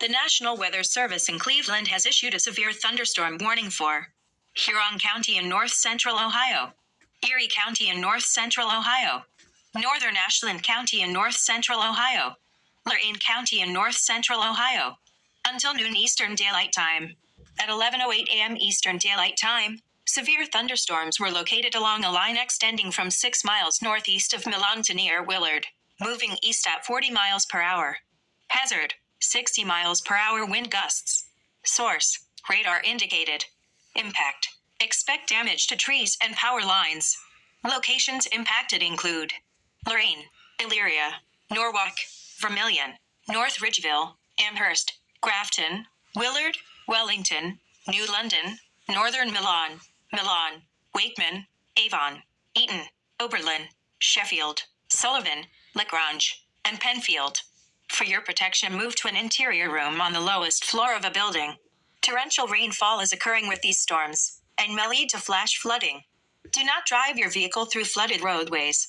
The National Weather Service in Cleveland has issued a severe thunderstorm warning for Huron County in north-central Ohio, Erie County in north-central Ohio, northern Ashland County in north-central Ohio, Lorain County in north-central Ohio, until noon Eastern Daylight Time. At 11:08 a.m. Eastern Daylight Time, severe thunderstorms were located along a line extending from 6 miles northeast of Milan to near Willard, moving east at 40 miles per hour. Hazard: 60 miles per hour wind gusts. Source: radar indicated. Impact: expect damage to trees and power lines. Locations impacted include Lorain, Elyria, Norwalk, Vermilion, North Ridgeville, Amherst, Grafton, Willard, Wellington, New London, Northern Milan, Wakeman, Avon, Eaton, Oberlin, Sheffield, Sullivan, Lagrange, and Penfield. For your protection, move to an interior room on the lowest floor of a building. Torrential rainfall is occurring with these storms and may lead to flash flooding. Do not drive your vehicle through flooded roadways.